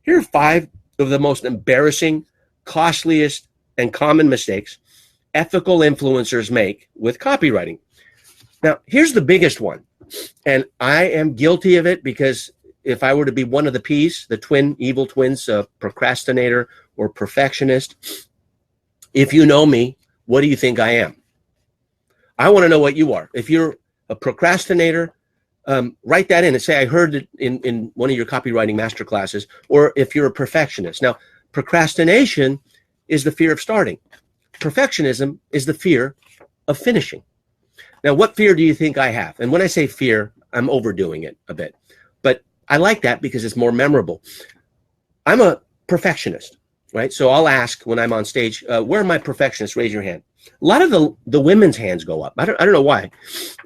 Here are 5 of the most embarrassing, costliest, and common mistakes ethical influencers make with copywriting. Now, here's the biggest one, and I am guilty of it because if I were to be one of the P's, the evil twins, procrastinator or perfectionist, if you know me, what do you think I am? I want to know what you are. If you're a procrastinator, write that in and say, I heard it in one of your copywriting masterclasses, or if you're a perfectionist. Now, procrastination is the fear of starting. Perfectionism is the fear of finishing. Now, what fear do you think I have? And when I say fear, I'm overdoing it a bit, but I like that because it's more memorable. I'm a perfectionist, right? So I'll ask when I'm on stage, where are my perfectionists? Raise your hand. A lot of the women's hands go up. I don't know why.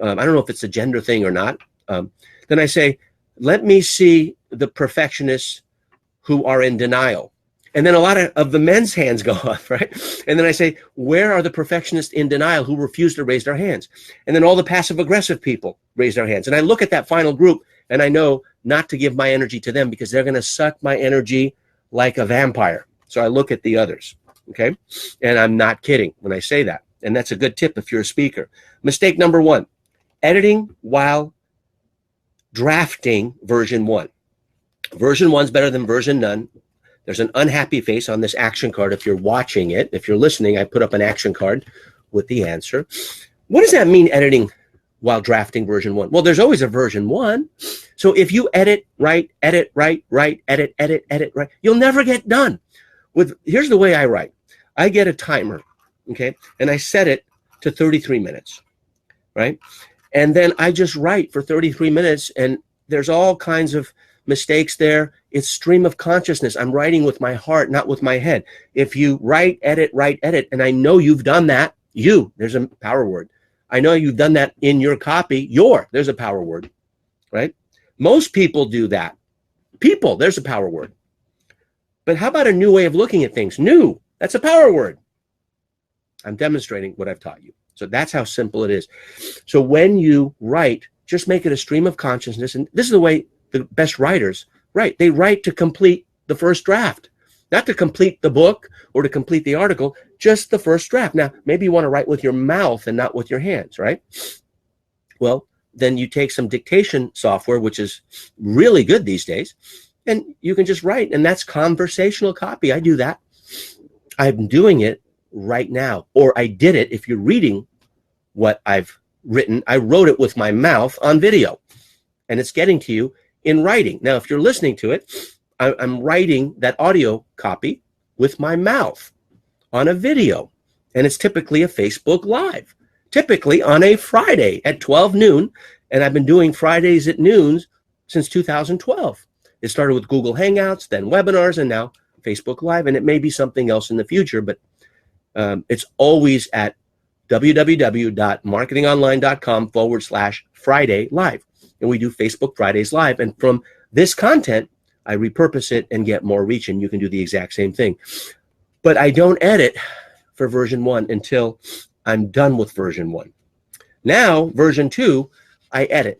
I don't know if it's a gender thing or not. Then I say, let me see the perfectionists who are in denial. And then a lot of the men's hands go up, right? And then I say, where are the perfectionists in denial who refuse to raise their hands? And then all the passive aggressive people raise their hands. And I look at that final group and I know not to give my energy to them because they're going to suck my energy like a vampire. So I look at the others, okay? And I'm not kidding when I say that. And that's a good tip if you're a speaker. Mistake number 1, editing while drafting version 1. Version 1 is better than version none. There's an unhappy face on this action card if you're watching it. If you're listening, I put up an action card with the answer. What does that mean, editing while drafting version 1? Well, there's always a version 1. So if you edit right, edit right, edit right, you'll never get done. Here's the way I write. I get a timer, okay? And I set it to 33 minutes, right? And then I just write for 33 minutes, and there's all kinds of mistakes there. It's stream of consciousness. I'm writing with my heart, not with my head. If you write, edit, and I know you've done that, there's a power word. I know you've done that in your copy, there's a power word, right? Most people do that. People, there's a power word. But how about a new way of looking at things? New, that's a power word. I'm demonstrating what I've taught you. So that's how simple it is. So when you write, just make it a stream of consciousness. And this is the way the best writers write. They write to complete the first draft, not to complete the book or to complete the article, just the first draft. Now, maybe you want to write with your mouth and not with your hands, right? Well, then you take some dictation software, which is really good these days, and you can just write. And that's conversational copy. I do that. I'm doing it right now, or I did it. If you're reading what I've written, I wrote it with my mouth on video, and it's getting to you in writing. Now, if you're listening to it, I'm writing that audio copy with my mouth on a video, and it's typically a Facebook Live, typically on a Friday at 12 noon, and I've been doing Fridays at noon since 2012. It started with Google Hangouts, then webinars, and now Facebook Live, and it may be something else in the future, but it's always at www.marketingonline.com/Friday Live. And we do Facebook Fridays Live. And from this content, I repurpose it and get more reach. And you can do the exact same thing. But I don't edit for version 1 until I'm done with version 1. Now, version 2, I edit.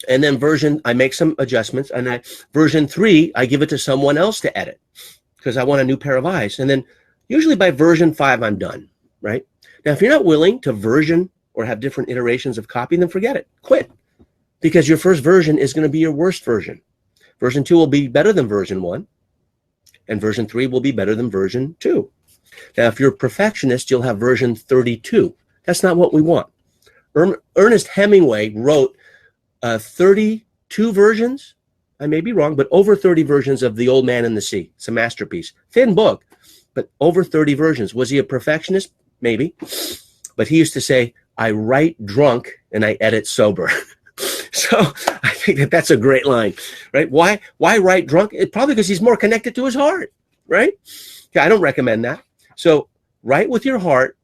And then I make some adjustments. And version 3, I give it to someone else to edit because I want a new pair of eyes. And then usually by version 5, I'm done, right? Now, if you're not willing to version or have different iterations of copy, then forget it. Quit. Because your first version is going to be your worst version. Version 2 will be better than version 1. And version 3 will be better than version 2. Now, if you're a perfectionist, you'll have version 32. That's not what we want. Ernest Hemingway wrote 32 versions. I may be wrong, but over 30 versions of The Old Man and the Sea. It's a masterpiece. Thin book, but over 30 versions. Was he a perfectionist? Maybe. But he used to say, I write drunk and I edit sober. So I think that's a great line, right? Why write drunk? Probably because he's more connected to his heart, right? Yeah, I don't recommend that. So write with your heart,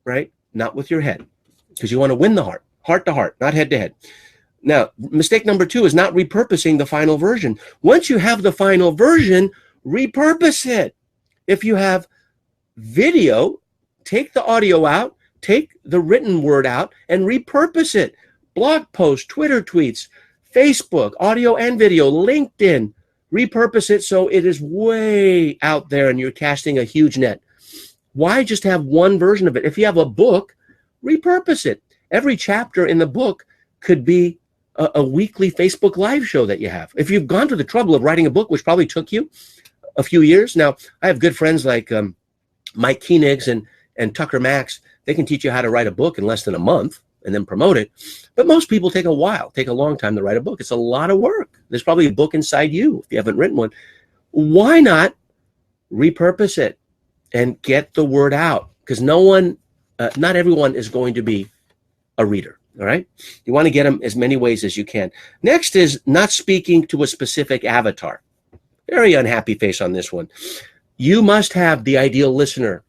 right? Not with your head, because you want to win the heart to heart, not head to head. Now, mistake number 2 is not repurposing the final version. Once you have the final version, repurpose it. If you have video, take the audio out, take the written word out, and repurpose it. Blog posts, Twitter tweets, Facebook, audio and video, LinkedIn. Repurpose it so it is way out there and you're casting a huge net. Why just have one version of it? If you have a book, repurpose it. Every chapter in the book could be a weekly Facebook Live show that you have. If you've gone to the trouble of writing a book, which probably took you a few years. Now, I have good friends like Mike Koenigs and Tucker Max. They can teach you how to write a book in less than a month and then promote it. But most people take a long time to write a book. It's a lot of work. There's probably a book inside you if you haven't written one. Why not repurpose it and get the word out? Because not everyone is going to be a reader. All right. You want to get them as many ways as you can. Next is not speaking to a specific avatar. Very unhappy face on this one. You must have the ideal listener.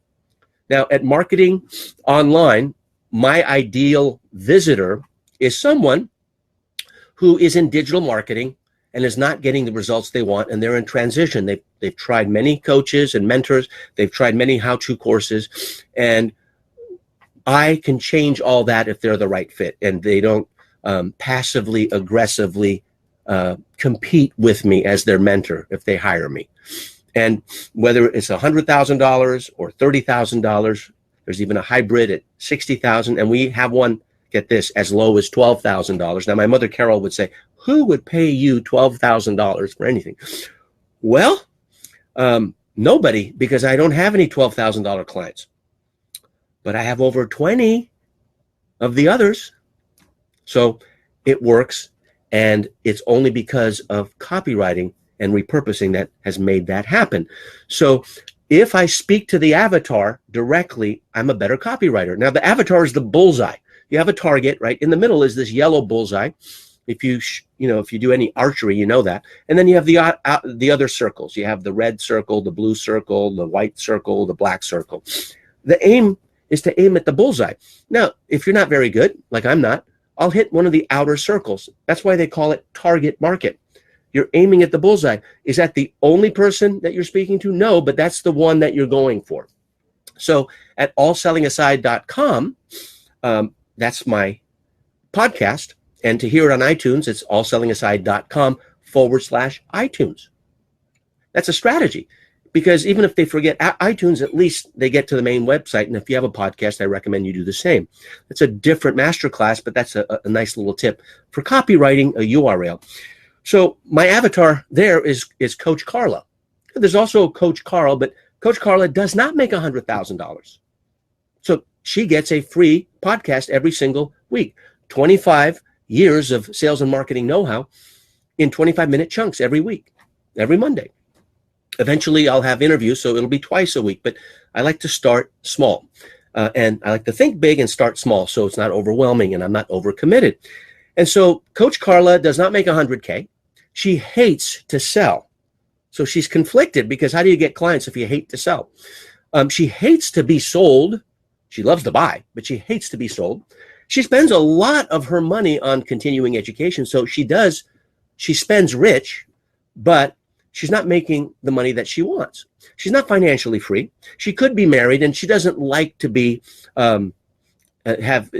Now, at Marketing Online, my ideal visitor is someone who is in digital marketing and is not getting the results they want, and they're in transition. They've tried many coaches and mentors. They've tried many how-to courses, and I can change all that if they're the right fit and they don't passively, aggressively compete with me as their mentor if they hire me. And whether it's $100,000 or $30,000, there's even a hybrid at $60,000, and we have one, get this, as low as $12,000. Now, my mother Carol would say, "Who would pay you $12,000 for anything?" Well, nobody, because I don't have any $12,000 clients, but I have over 20 of the others. So it works, and it's only because of copywriting and repurposing that has made that happen. So if I speak to the avatar directly, I'm a better copywriter. Now, the avatar is the bullseye. You have a target, right? In the middle is this yellow bullseye. If you do any archery, you know that. And then you have the other circles. You have the red circle, the blue circle, the white circle, the black circle. The aim is to aim at the bullseye. Now, if you're not very good, like I'm not, I'll hit one of the outer circles. That's why they call it target market. You're aiming at the bullseye. Is that the only person that you're speaking to? No, but that's the one that you're going for. So at allsellingaside.com, that's my podcast. And to hear it on iTunes, it's allsellingaside.com/iTunes. That's a strategy, because even if they forget iTunes, at least they get to the main website. And if you have a podcast, I recommend you do the same. It's a different masterclass, but that's a nice little tip for copywriting a URL. So my avatar there is Coach Carla. There's also Coach Carl, but Coach Carla does not make $100,000. So she gets a free podcast every single week. 25 years of sales and marketing know-how in 25-minute chunks every week, every Monday. Eventually, I'll have interviews, so it'll be twice a week. But I like to start small. And I like to think big and start small, so it's not overwhelming and I'm not overcommitted. And so Coach Carla does not make 100K. She hates to sell. So she's conflicted, because how do you get clients if you hate to sell? She hates to be sold. She loves to buy, but she hates to be sold. She spends a lot of her money on continuing education. So she spends rich, but she's not making the money that she wants. She's not financially free. She could be married, and she doesn't like to be have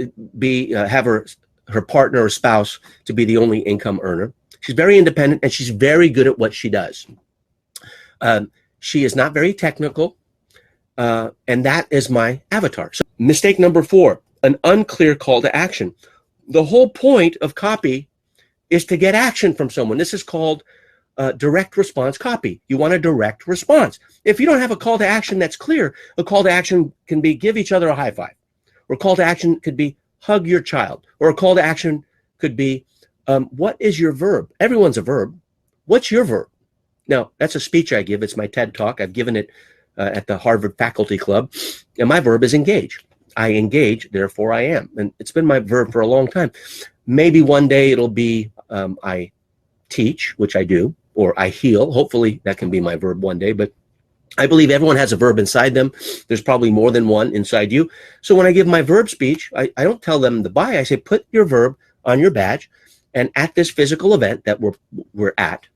her partner or spouse to be the only income earner. She's very independent, and she's very good at what she does. She is not very technical, and that is my avatar. So mistake number 4, an unclear call to action. The whole point of copy is to get action from someone. This is called direct response copy. You want a direct response. If you don't have a call to action that's clear, a call to action can be give each other a high five, or a call to action could be hug your child, or a call to action could be what is your verb? Everyone's a verb. What's your verb? Now, that's a speech I give. It's my TED Talk. I've given it at the Harvard Faculty Club, and my verb is engage. I engage, therefore I am. And it's been my verb for a long time. Maybe one day it'll be I teach, which I do, or I heal. Hopefully that can be my verb one day, but I believe everyone has a verb inside them. There's probably more than one inside you. So when I give my verb speech, I don't tell them to buy. I say, put your verb on your badge, and at this physical event that we're at,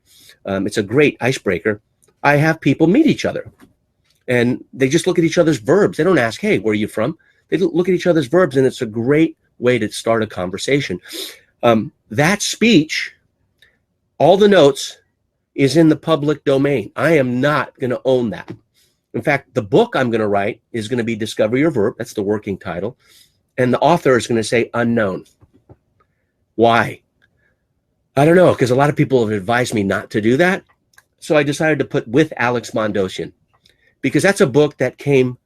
it's a great icebreaker. I have people meet each other, and they just look at each other's verbs. They don't ask, hey, where are you from? They look at each other's verbs, and it's a great way to start a conversation. That speech, all the notes is in the public domain. I am not going to own that. In fact, the book I'm going to write is going to be Discover Your Verb. That's the working title. And the author is going to say unknown. Why? I don't know, because a lot of people have advised me not to do that. So I decided to put with Alex Mandossian, because that's a book that came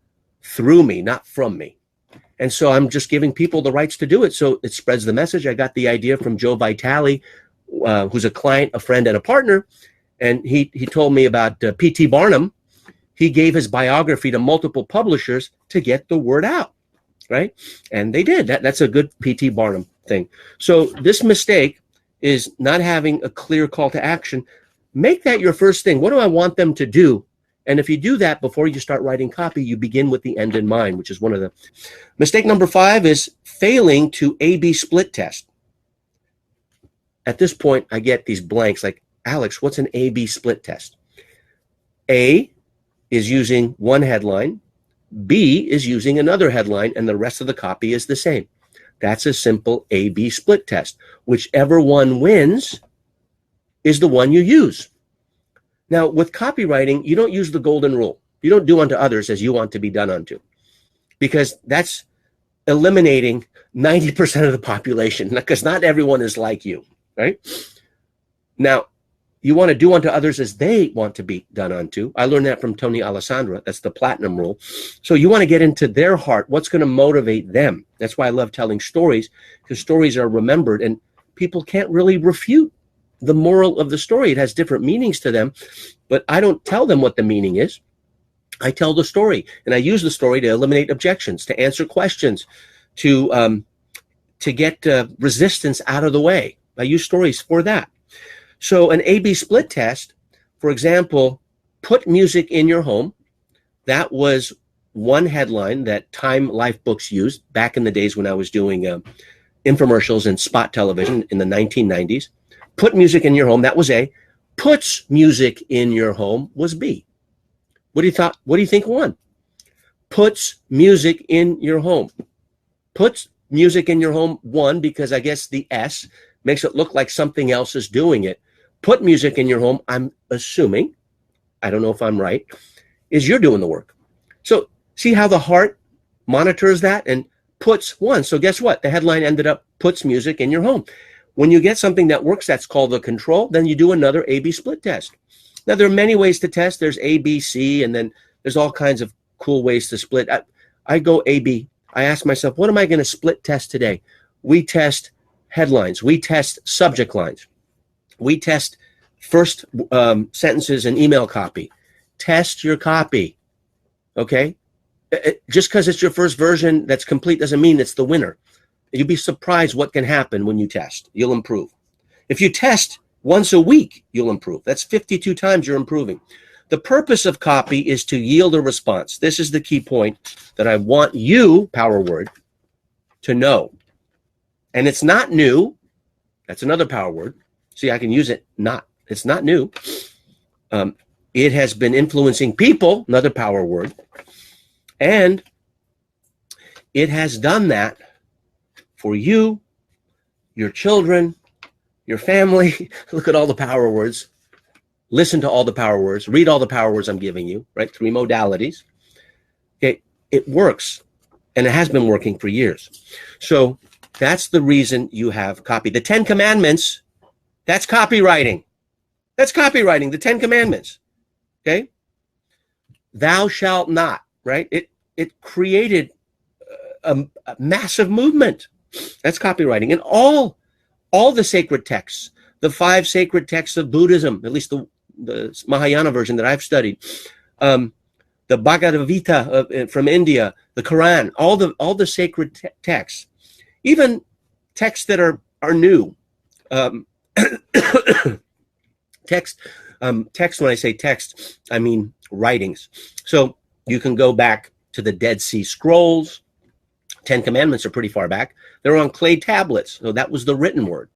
through me, not from me. And so I'm just giving people the rights to do it. So it spreads the message. I got the idea from Joe Vitale, who's a client, a friend, and a partner. And he told me about P.T. Barnum. He gave his biography to multiple publishers to get the word out, right? And they did. That's a good P.T. Barnum thing. So this mistake is not having a clear call to action. Make that your first thing. What do I want them to do? And if you do that before you start writing copy, you begin with the end in mind, which is one of the. Mistake number 5 is failing to A/B split test. At this point, I get these blanks like, Alex, what's an A/B split test? A is using one headline, B is using another headline, and the rest of the copy is the same. That's a simple A/B split test. Whichever one wins is the one you use. Now, with copywriting, you don't use the golden rule. You don't do unto others as you want to be done unto, because that's eliminating 90% of the population, because not everyone is like you, right? Now, you want to do unto others as they want to be done unto. I learned that from Tony Alessandra. That's the platinum rule. So you want to get into their heart. What's going to motivate them? That's why I love telling stories, because stories are remembered and people can't really refute the moral of the story. It has different meanings to them, but I don't tell them what the meaning is. I tell the story, and I use the story to eliminate objections, to answer questions, to get resistance out of the way. I use stories for that. So an A/B split test, for example, put music in your home. That was one headline that Time Life Books used back in the days when I was doing infomercials and spot television in the 1990s. Put music in your home, that was A. Puts music in your home was B. What do you think won? Puts music in your home. Puts music in your home won because I guess the S makes it look like something else is doing it. Put music in your home, I'm assuming, I don't know if I'm right, is you're doing the work. So see how the heart monitors that, and puts won. So guess what? The headline ended up puts music in your home. When you get something that works, that's called the control, then you do another A/B split test. Now, there are many ways to test. There's A, B, C, and then there's all kinds of cool ways to split. I go A, B. I ask myself, what am I going to split test today? We test headlines. We test subject lines. We test first sentences in email copy. Test your copy, okay? Just because it's your first version that's complete doesn't mean it's the winner. You'd be surprised what can happen when you test. You'll improve. If you test once a week, you'll improve. That's 52 times you're improving. The purpose of copy is to yield a response. This is the key point that I want you, power word, to know. And it's not new. That's another power word. See, I can use it. It's not new. It has been influencing people, another power word. And it has done that for you, your children, your family. Look at all the power words. Listen to all the power words. Read all the power words I'm giving you, right? 3 modalities. Okay, it works. And it has been working for years. So that's the reason you have copy. The 10 Commandments, that's copywriting. That's copywriting, the 10 Commandments. Okay? Thou shalt not, right? It created a massive movement. That's copywriting. And all the sacred texts, the 5 sacred texts of Buddhism, at least the Mahayana version that I've studied, the Bhagavad Gita from India, the Quran, all the sacred texts, even texts that are new. Text, when I say text, I mean writings. So you can go back to the Dead Sea Scrolls. 10 Commandments are pretty far back. They're on clay tablets. So that was the written word.